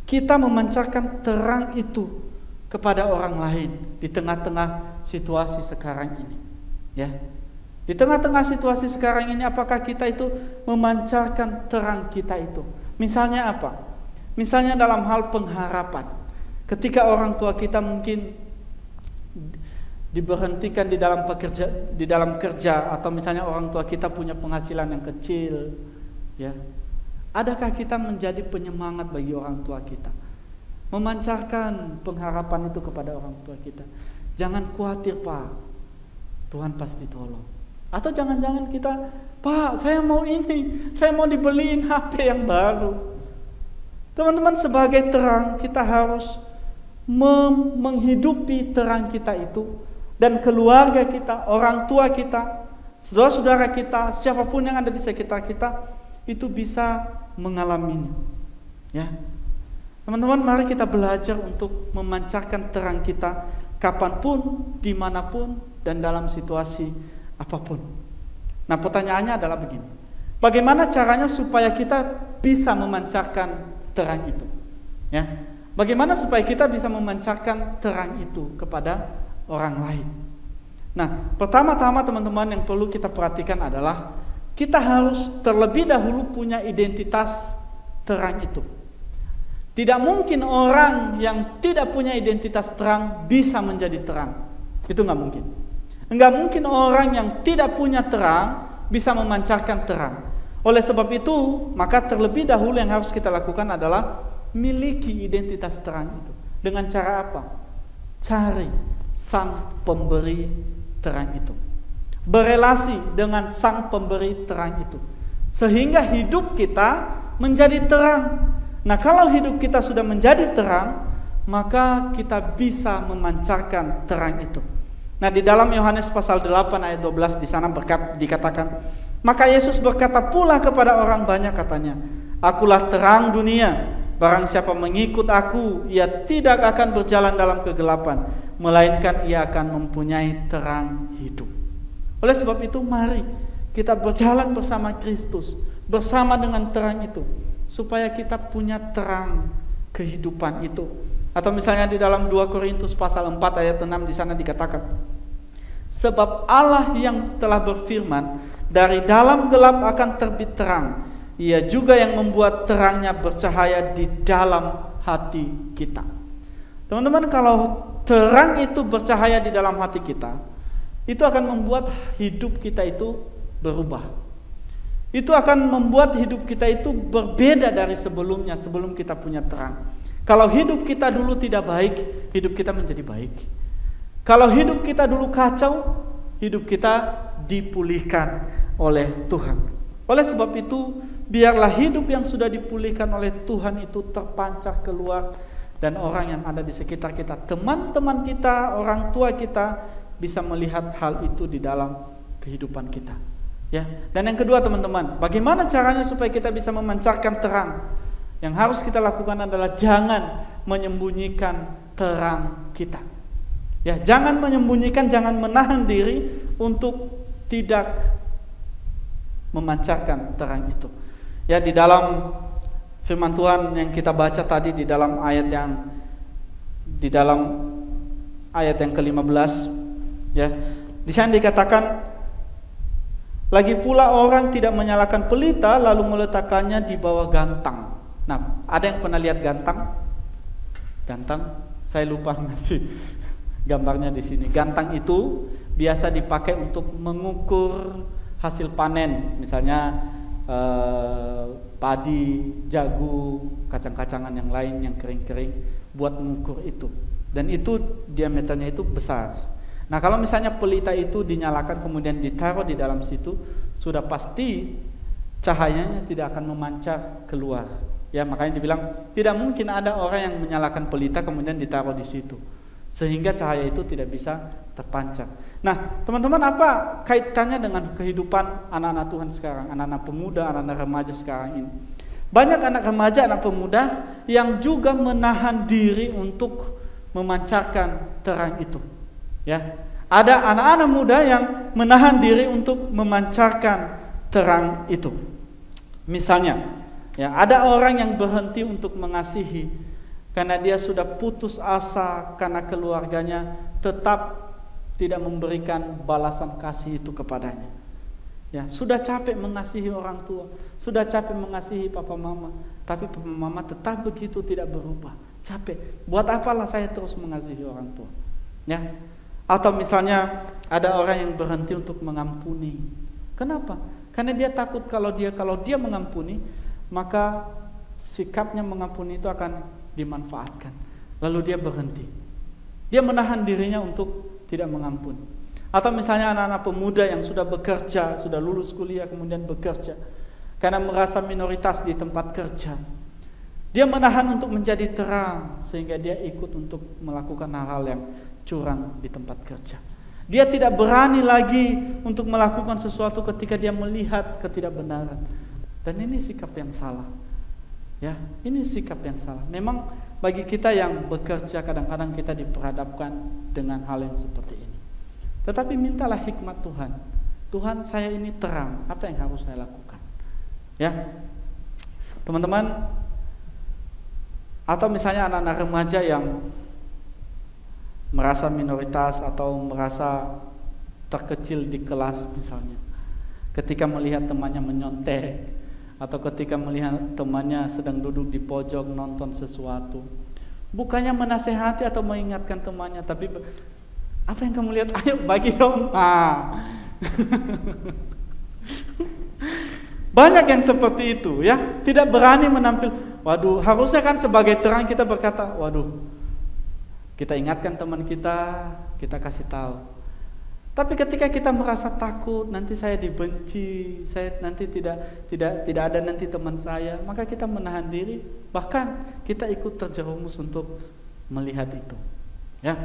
kita memancarkan terang itu kepada orang lain di tengah-tengah situasi sekarang ini? Ya, di tengah-tengah situasi sekarang ini, apakah kita itu memancarkan terang kita itu? Misalnya apa? Misalnya dalam hal pengharapan. Ketika orang tua kita mungkin diberhentikan di dalam kerja, atau misalnya orang tua kita punya penghasilan yang kecil, ya, adakah kita menjadi penyemangat bagi orang tua kita? memancarkan pengharapan itu kepada orang tua kita. Jangan khawatir Pak, Tuhan pasti tolong. Atau jangan-jangan kita, Pak saya mau ini, saya mau dibeliin HP yang baru. Teman-teman, sebagai terang kita harus menghidupi terang kita itu, dan keluarga kita, orang tua kita, saudara-saudara kita, siapapun yang ada di sekitar kita itu bisa mengalaminya. Ya, teman-teman, mari kita belajar untuk memancarkan terang kita kapanpun, dimanapun, dan dalam situasi apapun. Nah, pertanyaannya adalah begini: bagaimana caranya supaya kita bisa memancarkan terang itu? Ya, bagaimana supaya kita bisa memancarkan terang itu kepada orang lain? Nah, pertama-tama teman-teman yang perlu kita perhatikan adalah kita harus terlebih dahulu punya identitas terang itu. Tidak mungkin orang yang tidak punya identitas terang bisa menjadi terang. Itu nggak mungkin. Nggak mungkin orang yang tidak punya terang bisa memancarkan terang. Oleh sebab itu, maka terlebih dahulu yang harus kita lakukan adalah miliki identitas terang itu. Dengan cara apa? Cari sang pemberi terang itu. Berelasi dengan sang pemberi terang itu, sehingga hidup kita menjadi terang. Nah, kalau hidup kita sudah menjadi terang, maka kita bisa memancarkan terang itu. Nah, di dalam Yohanes pasal 8 ayat 12 di sana dikatakan, maka Yesus berkata pula kepada orang banyak, katanya, akulah terang dunia, barang siapa mengikut aku, ia tidak akan berjalan dalam kegelapan, melainkan ia akan mempunyai terang hidup. Oleh sebab itu, mari kita berjalan bersama Kristus, bersama dengan terang itu, supaya kita punya terang kehidupan itu. Atau misalnya di dalam 2 Korintus pasal 4 ayat 6 di sana dikatakan, sebab Allah yang telah berfirman, dari dalam gelap akan terbit terang, ia juga yang membuat terangnya bercahaya di dalam hati kita. Teman-teman, kalau terang itu bercahaya di dalam hati kita, itu akan membuat hidup kita itu berubah. Itu akan membuat hidup kita itu berbeda dari sebelumnya, sebelum kita punya terang. Kalau hidup kita dulu tidak baik, hidup kita menjadi baik. Kalau hidup kita dulu kacau, hidup kita dipulihkan oleh Tuhan. Oleh sebab itu, biarlah hidup yang sudah dipulihkan oleh Tuhan itu terpancar keluar, dan orang yang ada di sekitar kita, teman-teman kita, orang tua kita, bisa melihat hal itu di dalam kehidupan kita. Ya. Dan yang kedua teman-teman, bagaimana caranya supaya kita bisa memancarkan terang? Yang harus kita lakukan adalah jangan menyembunyikan terang kita. Ya, jangan menyembunyikan, jangan menahan diri untuk tidak memancarkan terang itu. Ya, di dalam firman Tuhan yang kita baca tadi di dalam ayat yang ke-15, ya. Di sana dikatakan, lagi pula orang tidak menyalakan pelita lalu meletakkannya di bawah gantang. Nah, ada yang pernah lihat gantang? Gantang, saya lupa ngasih gambarnya di sini. Gantang itu biasa dipakai untuk mengukur hasil panen, misalnya padi, jagung, kacang-kacangan yang lain yang kering-kering, buat mengukur itu. Dan itu diameternya itu besar. Nah, kalau misalnya pelita itu dinyalakan kemudian ditaruh di dalam situ, sudah pasti cahayanya tidak akan memancar keluar. Ya, makanya dibilang tidak mungkin ada orang yang menyalakan pelita kemudian ditaruh di situ, sehingga cahaya itu tidak bisa terpancar. Nah, teman-teman, apa kaitannya dengan kehidupan anak-anak Tuhan sekarang, anak-anak pemuda, anak-anak remaja sekarang ini? Banyak anak remaja, anak pemuda yang juga menahan diri untuk memancarkan terang itu. Ya, ada anak-anak muda yang menahan diri untuk memancarkan terang itu. Misalnya, ya, ada orang yang berhenti untuk mengasihi karena dia sudah putus asa karena keluarganya tetap tidak memberikan balasan kasih itu kepadanya. Ya, sudah capek mengasihi orang tua, sudah capek mengasihi papa mama, tapi papa mama tetap begitu, tidak berubah. Capek. Buat apalah saya terus mengasihi orang tua? Ya. Atau misalnya ada orang yang berhenti untuk mengampuni. Kenapa? Karena dia takut kalau dia mengampuni, maka sikapnya mengampuni itu akan dimanfaatkan. Lalu dia berhenti. Dia menahan dirinya untuk tidak mengampuni. Atau misalnya anak-anak pemuda yang sudah bekerja, sudah lulus kuliah kemudian bekerja, karena merasa minoritas di tempat kerja, dia menahan untuk menjadi terang, sehingga dia ikut untuk melakukan hal-hal yang curang di tempat kerja. Dia tidak berani lagi untuk melakukan sesuatu ketika dia melihat ketidakbenaran. Dan ini sikap yang salah. Ya, ini sikap yang salah. Memang bagi kita yang bekerja, kadang-kadang kita diperhadapkan dengan hal yang seperti ini. Tetapi mintalah hikmat Tuhan. Tuhan, saya ini terang, apa yang harus saya lakukan? Ya, teman-teman, atau misalnya anak-anak remaja yang merasa minoritas atau merasa terkecil di kelas misalnya, ketika melihat temannya menyontek, atau ketika melihat temannya sedang duduk di pojok nonton sesuatu, bukannya menasehati atau mengingatkan temannya, tapi apa yang kamu lihat? Ayo bagi dong. Banyak yang seperti itu ya, tidak berani menampil. Waduh, harusnya kan sebagai terang kita berkata, waduh, kita ingatkan teman kita, kita kasih tahu. Tapi ketika kita merasa takut, nanti saya dibenci, saya nanti tidak ada nanti teman saya, maka kita menahan diri, bahkan kita ikut terjerumus untuk melihat itu. Ya.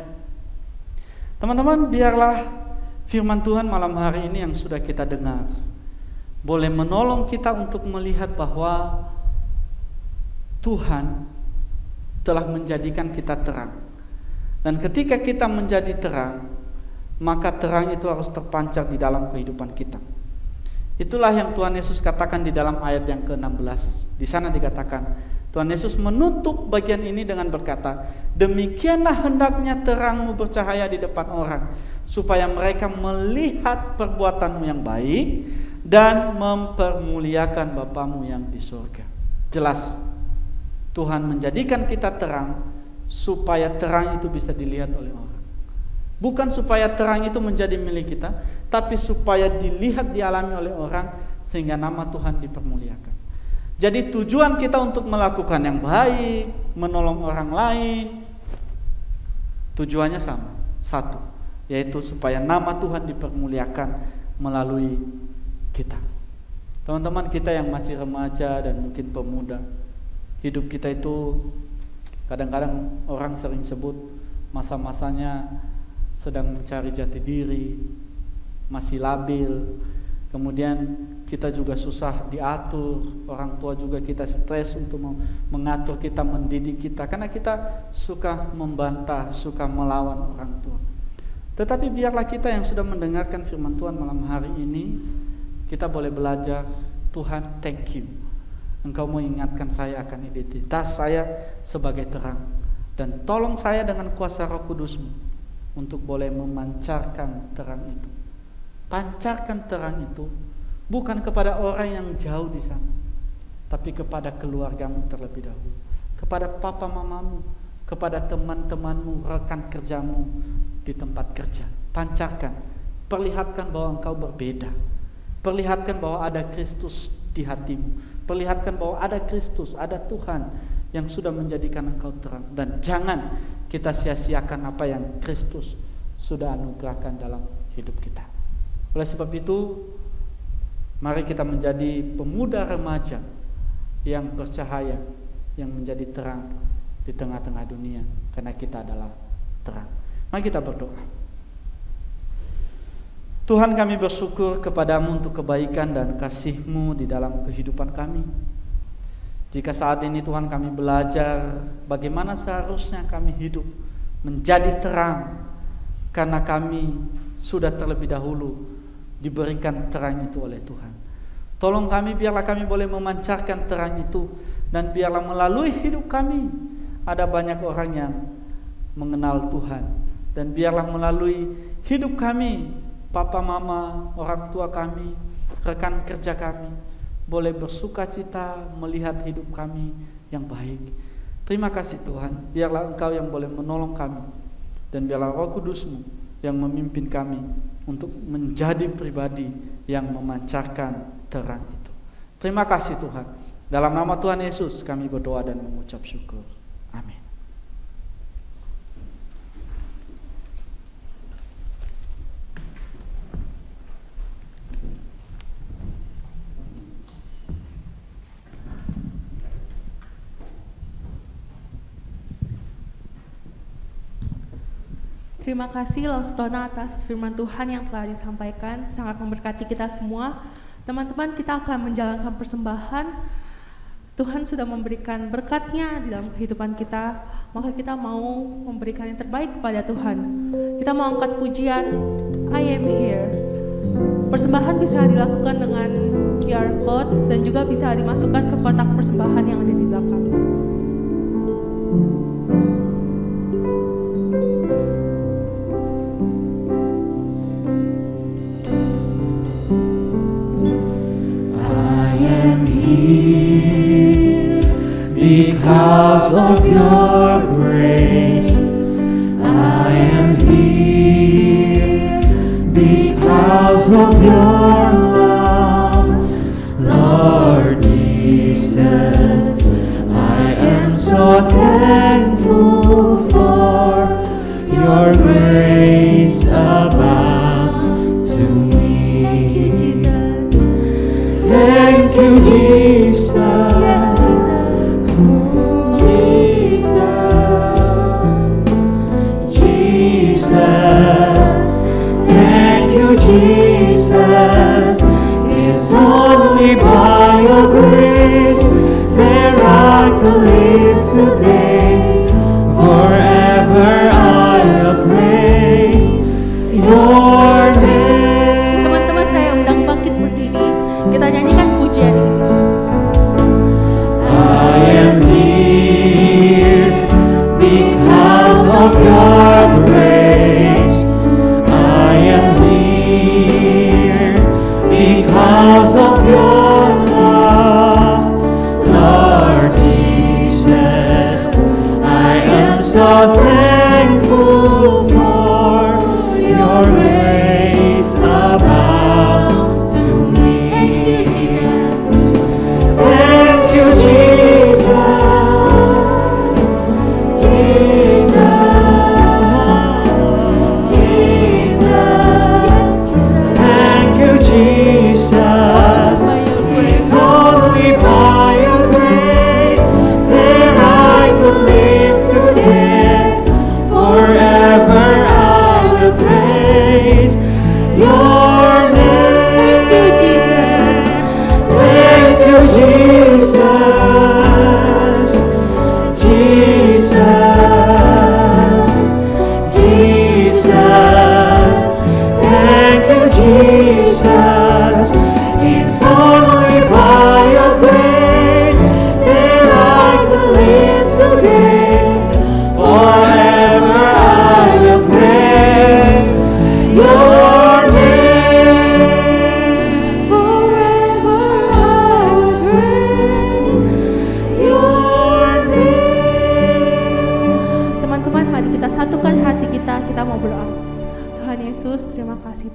Teman-teman, biarlah firman Tuhan malam hari ini yang sudah kita dengar boleh menolong kita untuk melihat bahwa Tuhan telah menjadikan kita terang. Dan ketika kita menjadi terang, maka terang itu harus terpancar di dalam kehidupan kita. Itulah yang Tuhan Yesus katakan di dalam ayat yang ke-16. Di sana dikatakan, Tuhan Yesus menutup bagian ini dengan berkata, demikianlah hendaknya terangmu bercahaya di depan orang, supaya mereka melihat perbuatanmu yang baik dan mempermuliakan Bapamu yang di surga. Jelas, Tuhan menjadikan kita terang supaya terang itu bisa dilihat oleh orang. Bukan supaya terang itu menjadi milik kita, tapi supaya dilihat, dialami oleh orang, sehingga nama Tuhan dipermuliakan. Jadi tujuan kita untuk melakukan yang baik, menolong orang lain, tujuannya sama, satu, yaitu supaya nama Tuhan dipermuliakan melalui kita. Teman-teman kita yang masih remaja dan mungkin pemuda, hidup kita itu kadang-kadang orang sering sebut masa-masanya sedang mencari jati diri, masih labil. Kemudian kita juga susah diatur, orang tua juga kita stres untuk mengatur kita, mendidik kita, karena kita suka membantah, suka melawan orang tua. Tetapi biarlah kita yang sudah mendengarkan firman Tuhan malam hari ini, kita boleh belajar, Tuhan, thank you. Engkau mengingatkan saya akan identitas saya sebagai terang. Dan tolong saya dengan kuasa Roh Kudus-Mu untuk boleh memancarkan terang itu. Pancarkan terang itu bukan kepada orang yang jauh di sana, tapi kepada keluargamu terlebih dahulu, kepada papa mamamu, kepada teman-temanmu, rekan kerjamu di tempat kerja. Pancarkan, perlihatkan bahwa engkau berbeda. Perlihatkan bahwa ada Kristus di hatimu. Perlihatkan bahwa ada Kristus, ada Tuhan yang sudah menjadikan engkau terang. Dan jangan kita sia-siakan apa yang Kristus sudah anugerahkan dalam hidup kita. Oleh sebab itu, mari kita menjadi pemuda remaja yang bercahaya, yang menjadi terang di tengah-tengah dunia, karena kita adalah terang. Mari kita berdoa. Tuhan, kami bersyukur kepadamu untuk kebaikan dan kasih-Mu di dalam kehidupan kami. Jika saat ini Tuhan kami belajar bagaimana seharusnya kami hidup menjadi terang, karena kami sudah terlebih dahulu diberikan terang itu oleh Tuhan. Tolong kami, biarlah kami boleh memancarkan terang itu, dan biarlah melalui hidup kami ada banyak orang yang mengenal Tuhan. Dan biarlah melalui hidup kami, papa mama, orang tua kami, rekan kerja kami, boleh bersuka cita melihat hidup kami yang baik. Terima kasih Tuhan, biarlah Engkau yang boleh menolong kami, dan biarlah Roh Kudus-Mu yang memimpin kami untuk menjadi pribadi yang memancarkan terang itu. Terima kasih Tuhan. Dalam nama Tuhan Yesus kami berdoa dan mengucap syukur. Amin. Terima kasih Laustona atas firman Tuhan yang telah disampaikan, sangat memberkati kita semua. Teman-teman, kita akan menjalankan persembahan. Tuhan sudah memberikan berkat-Nya di dalam kehidupan kita, maka kita mau memberikan yang terbaik kepada Tuhan. Kita mau angkat pujian I am here. Persembahan bisa dilakukan dengan QR code dan juga bisa dimasukkan ke kotak persembahan yang ada di belakang. Because of your grace, I am here. Because of your love, Lord Jesus, I am so thankful for your grace abounds to me. Thank you, Jesus. Yes, Jesus. Thank you, Jesus. It's only by your grace that I can live today. Forever I will praise your name. Teman-teman, saya undang bangkit berdiri. Kita nyanyikan pujian ini. I am here because of your grace. I am here because of your love, Lord Jesus. I am so thankful for your grace abounds to me. Thank you, Jesus.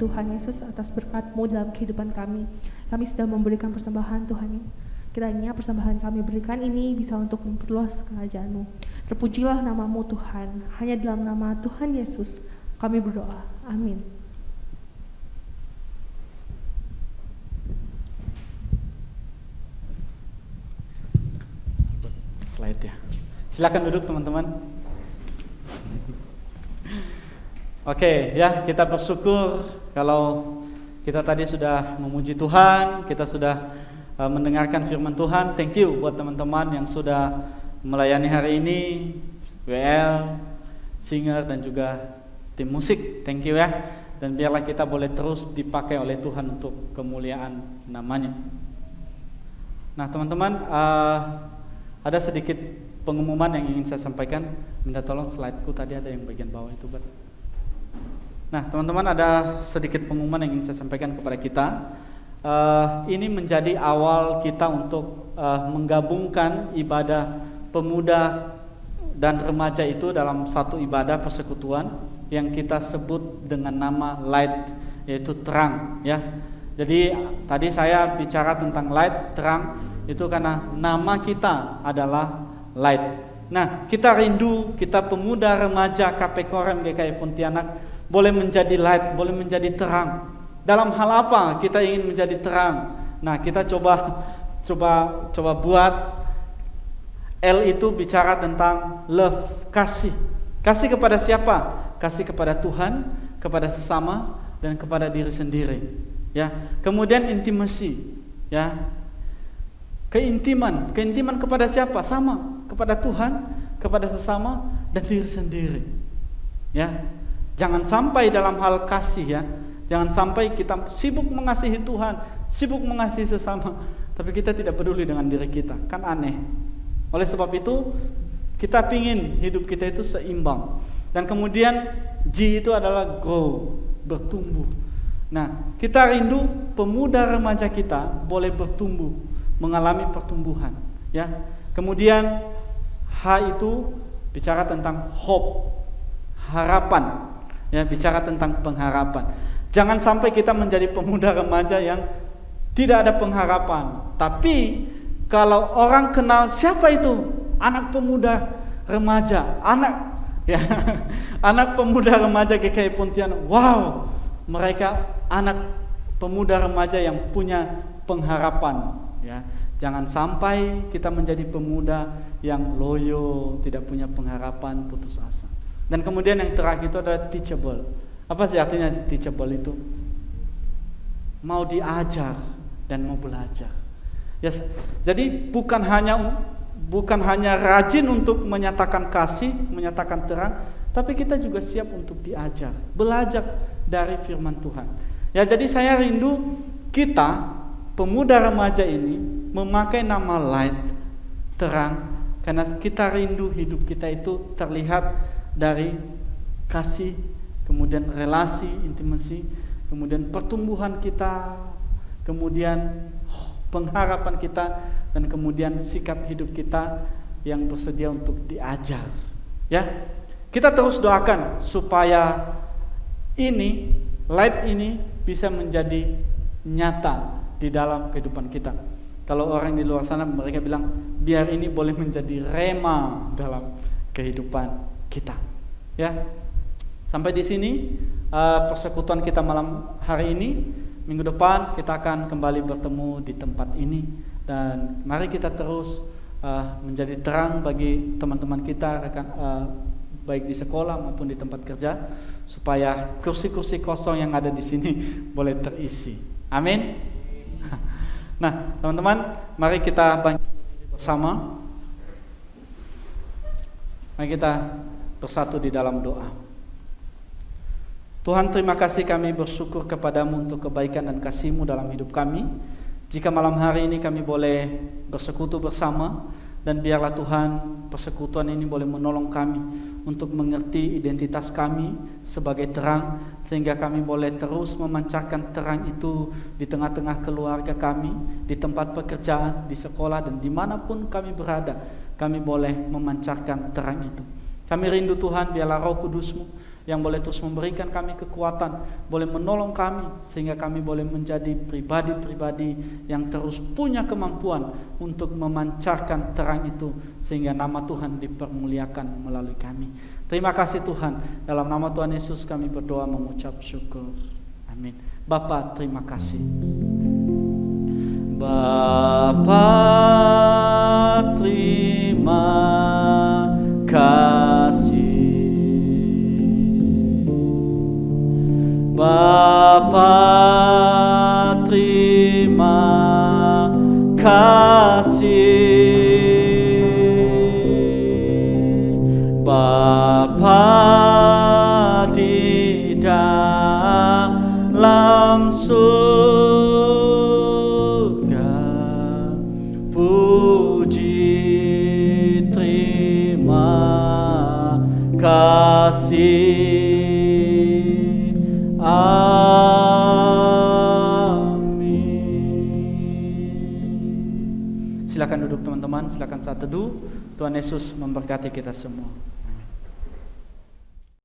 Tuhan Yesus atas berkat-Mu dalam kehidupan kami. Kami sudah memberikan persembahan Tuhan. Kiranya persembahan kami berikan ini bisa untuk memperluas kerajaan-Mu. Terpujilah nama-Mu Tuhan. Hanya dalam nama Tuhan Yesus kami berdoa. Amin. Slide ya. Silakan duduk teman-teman. Oke, ya, kita bersyukur kalau kita tadi sudah memuji Tuhan, kita sudah mendengarkan firman Tuhan. Thank you buat teman-teman yang sudah melayani hari ini, WL, singer dan juga tim musik. Thank you ya. Dan biarlah kita boleh terus dipakai oleh Tuhan untuk kemuliaan namanya. Nah teman-teman, ada sedikit pengumuman yang ingin saya sampaikan. Minta tolong slide-ku tadi ada yang bagian bawah itu, Bang. Nah teman-teman, ada sedikit pengumuman yang ingin saya sampaikan kepada kita. Ini menjadi awal kita untuk menggabungkan ibadah pemuda dan remaja itu dalam satu ibadah persekutuan yang kita sebut dengan nama Light, yaitu terang ya. Jadi tadi saya bicara tentang light, terang, itu karena nama kita adalah Light Nah, kita rindu, kita pemuda remaja KP Korem GKI Pontianak boleh menjadi light, boleh menjadi terang. Dalam hal apa kita ingin menjadi terang? Nah, kita coba buat L itu bicara tentang love, kasih. Kasih kepada siapa? Kasih kepada Tuhan, kepada sesama, dan kepada diri sendiri. Ya. Kemudian intimacy, ya. Keintiman kepada siapa? Sama, kepada Tuhan, kepada sesama, dan diri sendiri. Ya. Jangan sampai dalam hal kasih, ya. Jangan sampai kita sibuk mengasihi Tuhan, sibuk mengasihi sesama, tapi kita tidak peduli dengan diri kita. Kan aneh. Oleh sebab itu, kita pingin hidup kita itu seimbang. Dan kemudian G itu adalah grow, bertumbuh. Nah, kita rindu pemuda remaja kita boleh bertumbuh, mengalami pertumbuhan, ya. Kemudian H itu bicara tentang hope, harapan, ya, bicara tentang pengharapan. Jangan sampai kita menjadi pemuda remaja yang tidak ada pengharapan. Tapi kalau orang kenal siapa itu anak pemuda remaja, anak pemuda remaja GKI Pontianak, wow, mereka anak pemuda remaja yang punya pengharapan, ya. Jangan sampai kita menjadi pemuda yang loyo, tidak punya pengharapan, putus asa. Dan kemudian yang terakhir itu adalah teachable. Apa sih artinya teachable itu? Mau diajar dan mau belajar. Yes. Jadi bukan hanya rajin untuk menyatakan kasih, menyatakan terang, tapi kita juga siap untuk diajar, belajar dari firman Tuhan. Ya, jadi saya rindu kita pemuda remaja ini memakai nama light, terang, karena kita rindu hidup kita itu terlihat dari kasih, kemudian relasi, intimasi, kemudian pertumbuhan kita, kemudian pengharapan kita, dan kemudian sikap hidup kita yang bersedia untuk diajar. Ya, kita terus doakan supaya ini, light ini bisa menjadi nyata di dalam kehidupan kita. Kalau orang di luar sana mereka bilang biar ini boleh menjadi rema dalam kehidupan kita. Ya, sampai di sini persekutuan kita malam hari ini. Minggu depan kita akan kembali bertemu di tempat ini, dan mari kita terus menjadi terang bagi teman-teman kita, rekan, baik di sekolah maupun di tempat kerja, supaya kursi-kursi kosong yang ada di sini boleh terisi. Amin. Nah, teman-teman, mari kita bersama. Mari kita bersatu di dalam doa. Tuhan, terima kasih, kami bersyukur kepadamu untuk kebaikan dan kasih-Mu dalam hidup kami. Jika malam hari ini kami boleh bersekutu bersama, dan biarlah Tuhan persekutuan ini boleh menolong kami untuk mengerti identitas kami sebagai terang, sehingga kami boleh terus memancarkan terang itu di tengah-tengah keluarga kami, di tempat pekerjaan, di sekolah, dan dimanapun kami berada, kami boleh memancarkan terang itu. Kami rindu Tuhan, biarlah Roh Kudus-Mu yang boleh terus memberikan kami kekuatan, boleh menolong kami, sehingga kami boleh menjadi pribadi-pribadi yang terus punya kemampuan untuk memancarkan terang itu, sehingga nama Tuhan dipermuliakan melalui kami. Terima kasih Tuhan, dalam nama Tuhan Yesus kami berdoa mengucap syukur. Amin. Bapa, terima kasih. Bapa, terima kasih. Bapa, terima kasih. Bapa di dalam surga, puji terima kasih. Amin. Silakan duduk teman-teman, silakan saat teduh. Tuhan Yesus memberkati kita semua.